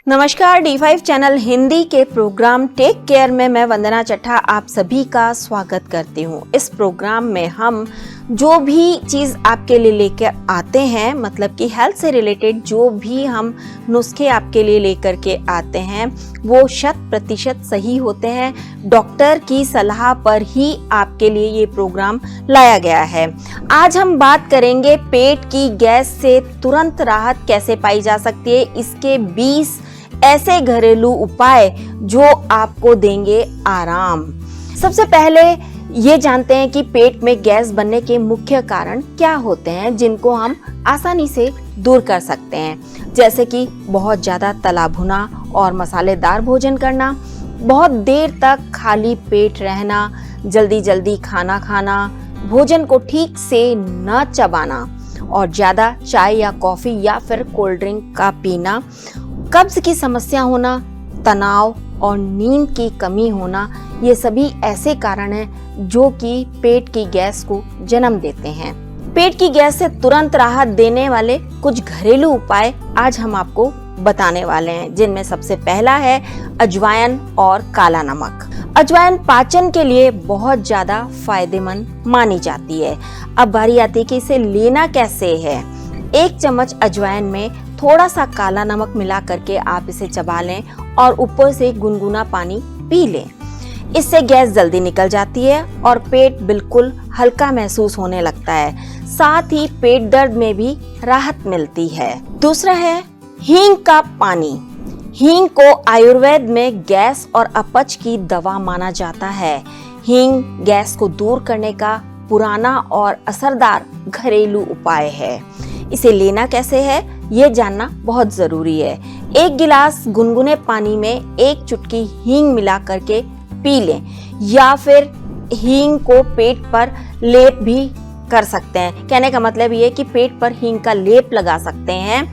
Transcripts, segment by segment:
नमस्कार, D5 channel Hindi के programme take care में मैं वंदना चट्टा आप सभी का स्वागत करती हूँ। इस प्रोग्राम में हम जो भी चीज़ आपके लिए लेकर आते हैं, मतलब कि हेल्थ से रिलेटेड जो भी हम नुस्खे आपके लिए लेकर के आते हैं वो 100% सही होते हैं। डॉक्टर की सलाह पर ही आपके लिए ये प्रोग्राम लाया गया है। आज हम बात करेंगे पेट की गैस से तुरंत राहत कैसे पाई जा सकती है। इसके 20 ऐसे घरेलू उपाय जो आपको देंगे आराम। सबसे पहले ये जानते हैं कि पेट में गैस बनने के मुख्य कारण क्या होते हैं जिनको हम आसानी से दूर कर सकते हैं, जैसे कि बहुत ज़्यादा तला भुना और मसालेदार भोजन करना, बहुत देर तक खाली पेट रहना, जल्दी जल्दी खाना खाना, भोजन को ठीक से न चबाना और ज़्यादा चाय या कॉफ़ी या फिर कोल्ड ड्रिंक का पीना, कब्ज की समस्या होना, तनाव और नींद की कमी होना, ये सभी ऐसे कारण हैं जो कि पेट की गैस को जन्म देते हैं। पेट की गैस से तुरंत राहत देने वाले कुछ घरेलू उपाय आज हम आपको बताने वाले हैं, जिनमें सबसे पहला है अजवाइन और काला नमक। अजवाइन पाचन के लिए बहुत ज्यादा फायदेमंद मानी जाती है। अब बारी आती है कि इसे लेना कैसे है। 1 चम्मच अजवाइन में थोड़ा सा काला नमक मिला करके आप इसे चबा लें और ऊपर से गुनगुना पानी पी लें। इससे गैस जल्दी निकल जाती है और पेट बिल्कुल हल्का महसूस होने लगता है। साथ ही पेट दर्द में भी राहत मिलती है। दूसरा है हींग का पानी। हींग को आयुर्वेद में गैस और अपच की दवा माना जाता है। हींग गैस को दूर करने का पुराना और असरदार घरेलू उपाय है। इसे लेना कैसे है ये जानना बहुत जरूरी है। 1 गिलास गुनगुने पानी में 1 चुटकी हींग मिला करके पी लें, या फिर हींग को पेट पर लेप भी कर सकते हैं। कहने का मतलब ये है कि पेट पर हींग का लेप लगा सकते हैं।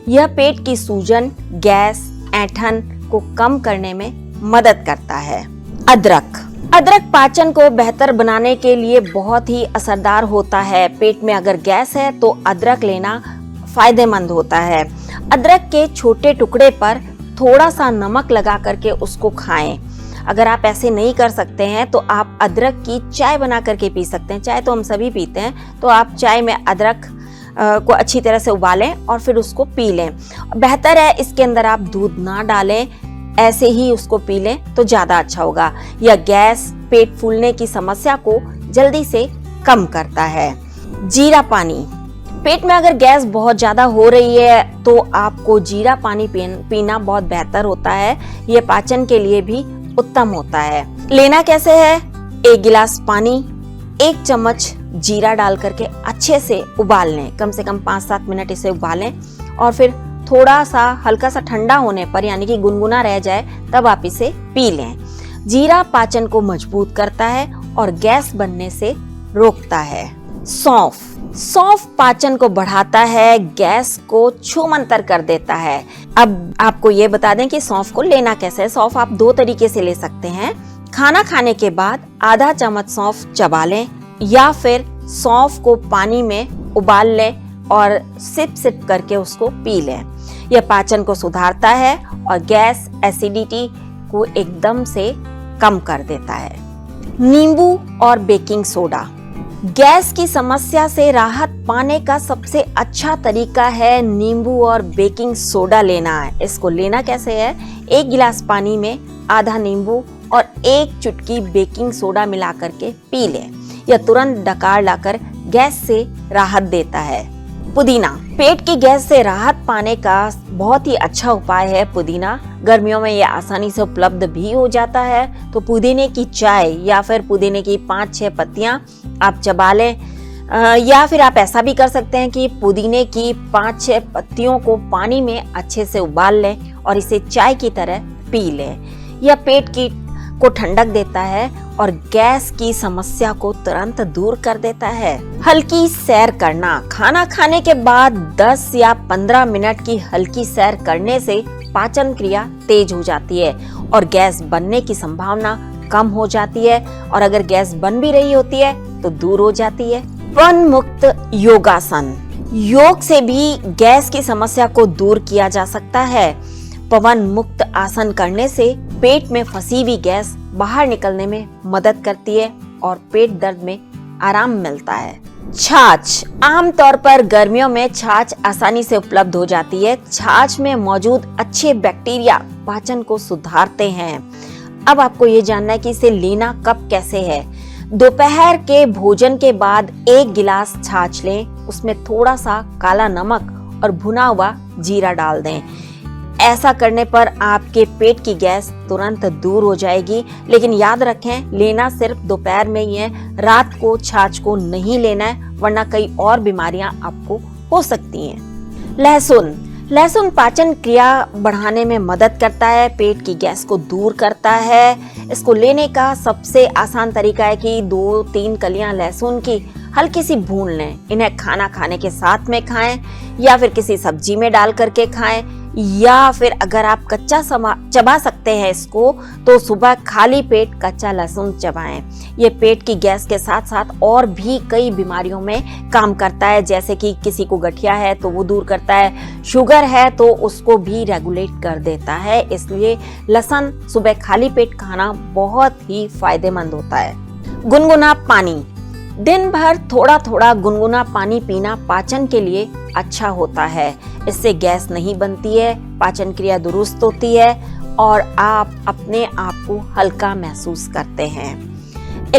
यह पेट की सूजन, गैस, ऐंठन को कम करने में मदद करता है। अदरक पाचन को बेहतर बनाने के लिए बहुत ही असरदार होता है। पेट में अगर गैस है तो अदरक लेना फायदेमंद होता है। अदरक के छोटे टुकड़े पर थोड़ा सा नमक लगा करके उसको खाएं। अगर आप ऐसे नहीं कर सकते हैं तो आप अदरक की चाय बना करके पी सकते हैं। चाय तो हम सभी पीते हैं, तो आप चाय में अदरक को अच्छी तरह से उबालें और फिर उसको पी लें। बेहतर है इसके अंदर आप दूध ना डालें, ऐसे ही उसको पी लें तो ज़्यादा अच्छा होगा। यह गैस, पेट फूलने की समस्या को जल्दी से कम करता है। जीरा पानी। पेट में अगर गैस बहुत ज़्यादा हो रही है तो आपको जीरा पानी पीना बहुत बेहतर होता है। यह पाचन के लिए भी उत्तम होता है। लेना कैसे है? 1 गिलास पानी, 1 चम्मच जीरा डाल करके अच्छे से उबाल लें। कम से कम 5-7 मिनट इसे उबालें और फिर थोड़ा सा हल्का सा ठंडा होने पर, यानी कि गुनगुना रह जाए, तब आप इसे पी लें। जीरा पाचन को मजबूत करता है और गैस बनने से रोकता है। सौंफ पाचन को बढ़ाता है, गैस को छूमंतर कर देता है। अब आपको ये बता दें कि सौंफ को लेना कैसे है। सौंफ आप 2 तरीके से ले सकते हैं। खाना खाने के बाद आधा चम्मच सौंफ चबा लें, या फिर सौंफ को पानी में उबाल लें और सिप करके उसको पी लें। यह पाचन को सुधारता है और गैस, एसिडिटी को एकदम से कम कर देता है। नींबू और बेकिंग सोडा। गैस की समस्या से राहत पाने का सबसे अच्छा तरीका है नींबू और बेकिंग सोडा लेना है। इसको लेना कैसे है? 1 गिलास पानी में आधा नींबू और 1 चुटकी बेकिंग सोडा मिला करके पी लें। यह तुरंत डकार लाकर गैस से राहत देता है। पुदीना। पेट की गैस से राहत पाने का बहुत ही अच्छा उपाय है पुदीना। गर्मियों में यह आसानी से उपलब्ध भी हो जाता है, तो पुदीने की चाय या फिर पुदीने की 5-6 पत्तियां आप चबा लें, या फिर आप ऐसा भी कर सकते हैं कि पुदीने की 5-6 पत्तियों को पानी में अच्छे से उबाल लें और इसे चाय की तरह पी लें। यह पेट को ठंडक देता है और गैस की समस्या को तुरंत दूर कर देता है। हल्की सैर करना। खाना खाने के बाद 10 या 15 मिनट की हल्की सैर करने से पाचन क्रिया तेज हो जाती है और गैस बनने की संभावना कम हो जाती है, और अगर गैस बन भी रही होती है तो दूर हो जाती है। वन मुक्त योगासन। योग से भी गैस की समस्या को दूर किया जा सकता है। पवन मुक्त आसन करने से पेट में फंसी हुई गैस बाहर निकलने में मदद करती है और पेट दर्द में आराम मिलता है। छाछ, आमतौर पर गर्मियों में छाछ आसानी से उपलब्ध हो जाती है। छाछ में मौजूद अच्छे बैक्टीरिया पाचन को सुधारते हैं। अब आपको ये जानना है कि इसे लेना कब कैसे है। दोपहर के भोजन के बाद 1 गिलास छाछ लें, उसमें थोड़ा सा काला नमक और भुना हुआ जीरा डाल दें। ऐसा करने पर आपके पेट की गैस तुरंत दूर हो जाएगी। लेकिन याद रखें, लेना सिर्फ दोपहर में ही है, रात को छाछ को नहीं लेना है, वरना कई और बीमारियां आपको हो सकती हैं। लहसुन पाचन क्रिया बढ़ाने में मदद करता है, पेट की गैस को दूर करता है। इसको लेने का सबसे आसान तरीका है कि 2-3 कलियां लहसुन की हल्की सी भून लें। इन्हें खाना खाने के साथ में खाएं या फिर किसी सब्जी में डाल करके खाएं, या फिर अगर आप कच्चा चबा सकते हैं इसको, तो सुबह खाली पेट कच्चा लहसुन चबाएं। ये पेट की गैस के साथ साथ और भी कई बीमारियों में काम करता है, जैसे कि किसी को गठिया है तो वो दूर करता है, शुगर है तो उसको भी रेगुलेट कर देता है। इसलिए लहसुन सुबह खाली पेट खाना बहुत ही फायदेमंद होता है। गुनगुना पानी, दिन भर थोड़ा थोड़ा गुनगुना पानी पीना पाचन के लिए अच्छा होता है। इससे गैस नहीं बनती है, पाचन क्रिया दुरुस्त होती है और आप अपने आप को हल्का महसूस करते हैं।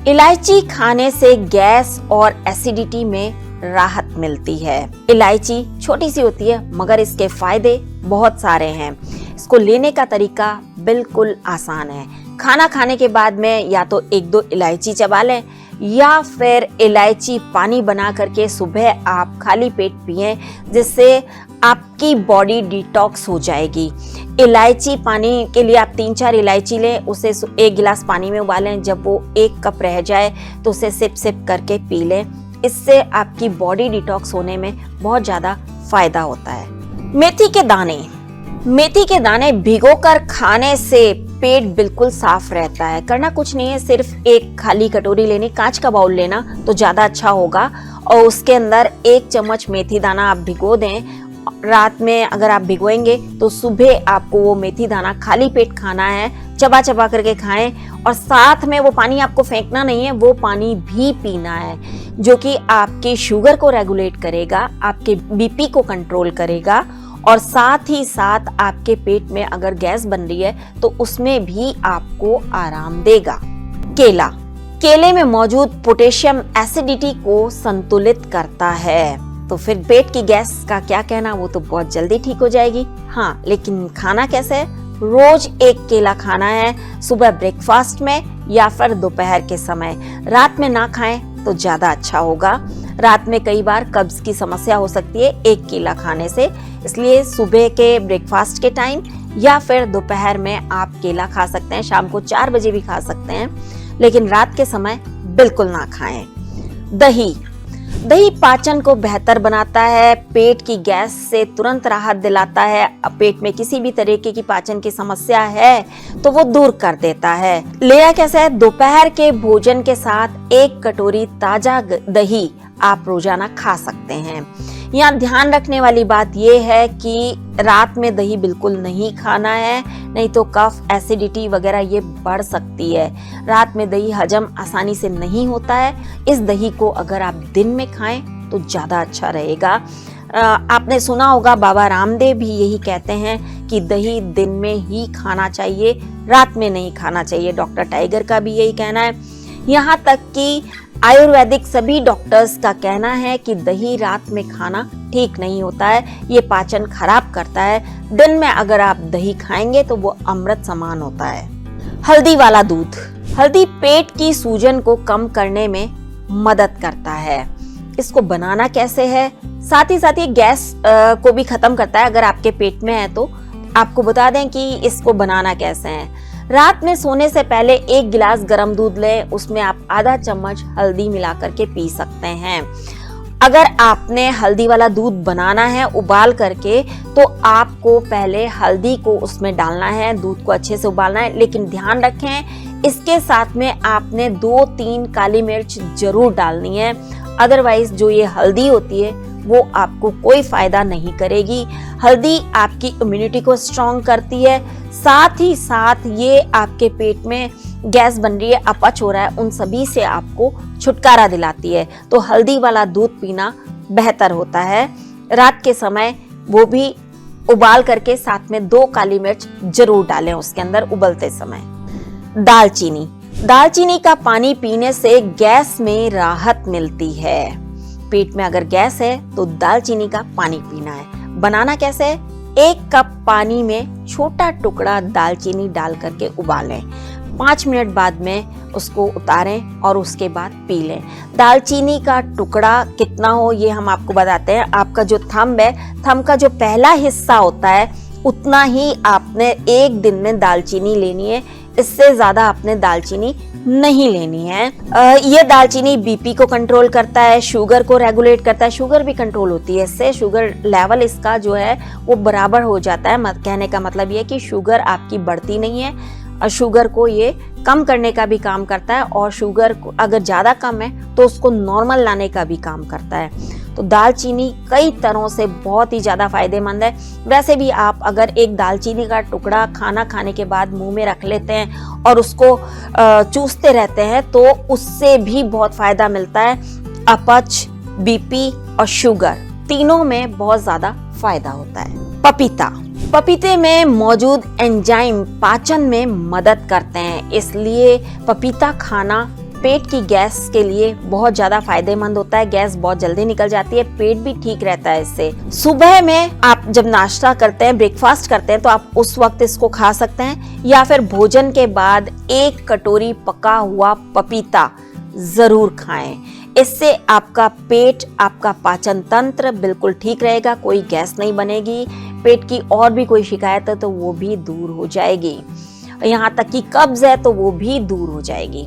इलायची खाने से गैस और एसिडिटी में राहत मिलती है। इलायची छोटी सी होती है मगर इसके फायदे बहुत सारे हैं। इसको लेने का तरीका बिल्कुल आसान है। खाना खाने के बाद में या तो 1-2 इलायची चबा लें या फिर इलायची पानी बना करके सुबह आप खाली पेट पिएं, जिससे आपकी बॉडी डिटॉक्स हो जाएगी। इलायची पानी के लिए आप 3-4 इलायची लें, उसे 1 गिलास पानी में उबालें। जब वो 1 कप रह जाए तो उसे सिप करके पी लें। इससे आपकी बॉडी डिटॉक्स होने में बहुत ज़्यादा फायदा होता है। मेथी के दाने भिगोकर खाने से पेट बिल्कुल साफ रहता है। करना कुछ नहीं है, सिर्फ एक खाली कटोरी लेनी, कांच का बाउल लेना तो ज्यादा अच्छा होगा, और उसके अंदर 1 चम्मच मेथी दाना आप भिगो दें। रात में अगर आप भिगोएंगे तो सुबह आपको वो मेथी दाना खाली पेट खाना है, चबा चबा करके खाएं, और साथ में वो पानी आपको फेंकना नहीं है, वो पानी भी पीना है, जो कि आपके शुगर को रेगुलेट करेगा, आपके बीपी को कंट्रोल करेगा, और साथ ही साथ आपके पेट में अगर गैस बन रही है तो उसमें भी आपको आराम देगा। केले में मौजूद पोटेशियम एसिडिटी को संतुलित करता है, तो फिर पेट की गैस का क्या कहना, वो तो बहुत जल्दी ठीक हो जाएगी। हाँ, लेकिन खाना कैसे है? रोज 1 केला खाना है, सुबह ब्रेकफास्ट में या फिर दोपहर के समय। रात में ना खाएं तो ज्यादा अच्छा होगा। रात में कई बार कब्ज की समस्या हो सकती है 1 केला खाने से, इसलिए सुबह के ब्रेकफास्ट के टाइम या फिर दोपहर में आप केला खा सकते हैं। शाम को 4 बजे भी खा सकते हैं, लेकिन रात के समय बिल्कुल ना खाएं। दही पाचन को बेहतर बनाता है, पेट की गैस से तुरंत राहत दिलाता है। पेट में किसी भी तरीके की पाचन की समस्या है तो वो दूर कर देता है। लेना कैसे है? दोपहर के भोजन के साथ 1 कटोरी ताजा दही आप रोजाना खा सकते हैं। यहाँ ध्यान रखने वाली बात यह है कि रात में दही बिल्कुल नहीं खाना है, नहीं तो कफ, एसिडिटी वगैरह ये बढ़ सकती है। रात में दही हजम आसानी से नहीं होता है। इस दही को अगर आप दिन में खाएं तो ज्यादा अच्छा रहेगा। आपने सुना होगा, बाबा रामदेव भी यही कहते हैं कि दही दिन में ही खाना चाहिए, रात में नहीं खाना चाहिए। डॉक्टर टाइगर का भी यही कहना है। यहाँ तक कि आयुर्वेदिक सभी डॉक्टर्स का कहना है कि दही रात में खाना ठीक नहीं होता है, ये पाचन खराब करता है। दिन में अगर आप दही खाएंगे तो वो अमृत समान होता है। हल्दी वाला दूध, हल्दी पेट की सूजन को कम करने में मदद करता है। इसको बनाना कैसे है? साथ ही ये गैस को भी खत्म करता है। अगर आपके पेट में है तो आपको बता दें कि इसको बनाना कैसे है। रात में सोने से पहले 1 गिलास गर्म दूध लें, उसमें आप आधा चम्मच हल्दी मिला करके पी सकते हैं। अगर आपने हल्दी वाला दूध बनाना है उबाल करके, तो आपको पहले हल्दी को उसमें डालना है, दूध को अच्छे से उबालना है, लेकिन ध्यान रखें इसके साथ में आपने 2-3 काली मिर्च जरूर डालनी है। अदरवाइज जो ये हल्दी होती है वो आपको कोई फायदा नहीं करेगी। हल्दी आपकी इम्यूनिटी को स्ट्रॉन्ग करती है, साथ ही साथ ये आपके पेट में गैस बन रही है, अपच हो रहा है, उन सभी से आपको छुटकारा दिलाती है। तो हल्दी वाला दूध पीना बेहतर होता है। रात के समय वो भी उबाल करके साथ में 2 काली मिर्च जरूर डालें उसके अंदर उबलते समय। दालचीनी, दालचीनी का पानी पीने से गैस में राहत मिलती है। पेट में अगर गैस है तो दालचीनी का पानी पीना है। बनाना कैसे है? 1 कप पानी में छोटा टुकड़ा दालचीनी डाल करके उबालें, 5 मिनट बाद में उसको उतारें और उसके बाद पी लें। दालचीनी का टुकड़ा कितना हो ये हम आपको बताते हैं। आपका जो थंब है, थंब का जो पहला हिस्सा होता है उतना ही आपने एक दिन में दालचीनी लेनी है, इससे ज्यादा आपने दालचीनी नहीं लेनी है। ये दालचीनी बीपी को कंट्रोल करता है, शुगर को रेगुलेट करता है, शुगर भी कंट्रोल होती है इससे। शुगर लेवल इसका जो है वो बराबर हो जाता है। कहने का मतलब ये कि शुगर आपकी बढ़ती नहीं है, और शुगर को ये कम करने का भी काम करता है, और शुगर अगर ज़्यादा कम है तो उसको नॉर्मल लाने का भी काम करता है। तो दालचीनी कई तरह से बहुत ही ज़्यादा फायदेमंद है। वैसे भी आप अगर एक दालचीनी का टुकड़ा खाना खाने के बाद मुंह में रख लेते हैं और उसको चूसते रहते हैं तो उससे भी बहुत फायदा मिलता है। अपच, बीपी और शुगर तीनों में बहुत ज़्यादा फायदा होता है। पपीता, पपीते में मौजूद एंजाइम पाचन में मदद करते हैं, इसलिए पपीता खाना पेट की गैस के लिए बहुत ज्यादा फायदेमंद होता है। गैस बहुत जल्दी निकल जाती है, पेट भी ठीक रहता है इससे। सुबह में आप जब नाश्ता करते हैं, ब्रेकफास्ट करते हैं, तो आप उस वक्त इसको खा सकते हैं, या फिर भोजन के बाद 1 कटोरी पका हुआ पपीता जरूर खाएं। इससे आपका पेट, आपका पाचन तंत्र बिल्कुल ठीक रहेगा, कोई गैस नहीं बनेगी, पेट की और भी कोई शिकायत है तो वो भी दूर हो जाएगी, यहाँ तक कि कब्ज है तो वो भी दूर हो जाएगी।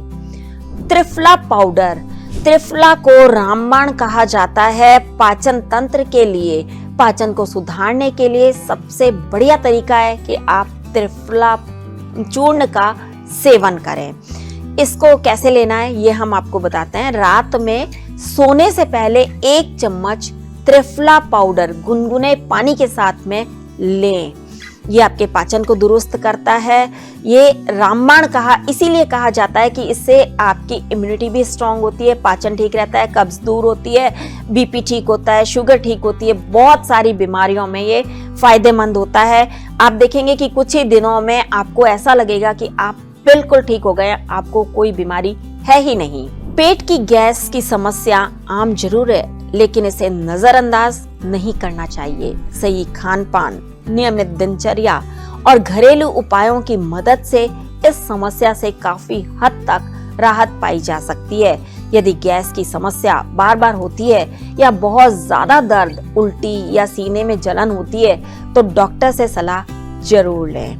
त्रिफला पाउडर, त्रिफला को रामबाण कहा जाता है। पाचन तंत्र के लिए, पाचन को सुधारने के लिए सबसे बढ़िया तरीका है कि आप त्रिफला चूर्ण का सेवन करें। इसको कैसे लेना है ये हम आपको बताते हैं। रात में सोने से पहले 1 चम्मच त्रिफला पाउडर गुनगुने पानी के साथ में लें। ये आपके पाचन को दुरुस्त करता है। ये रामबाण इसीलिए कहा जाता है कि इससे आपकी इम्यूनिटी भी स्ट्रांग होती है, पाचन ठीक रहता है, कब्ज दूर होती है, बीपी ठीक होता है, शुगर ठीक होती है, बहुत सारी बीमारियों में ये फायदेमंद होता है। आप देखेंगे कि कुछ ही दिनों में आपको ऐसा लगेगा कि आप बिल्कुल ठीक हो गए, आपको कोई बीमारी है ही नहीं। पेट की गैस की समस्या आम जरूर है, लेकिन इसे नजरअंदाज नहीं करना चाहिए। सही खान पान, नियमित दिनचर्या और घरेलू उपायों की मदद से इस समस्या से काफी हद तक राहत पाई जा सकती है। यदि गैस की समस्या बार बार होती है या बहुत ज्यादा दर्द, उल्टी या सीने में जलन होती है तो डॉक्टर से सलाह जरूर लें।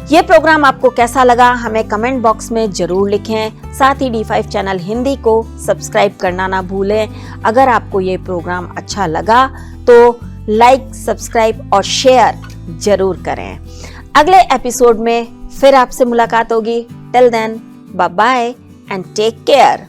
ये प्रोग्राम आपको कैसा लगा हमें कमेंट बॉक्स में जरूर लिखें। साथ ही D5 चैनल हिंदी को सब्सक्राइब करना ना भूलें। अगर आपको ये प्रोग्राम अच्छा लगा तो लाइक, सब्सक्राइब और शेयर जरूर करें। अगले एपिसोड में फिर आपसे मुलाकात होगी। Till then, bye bye and take care.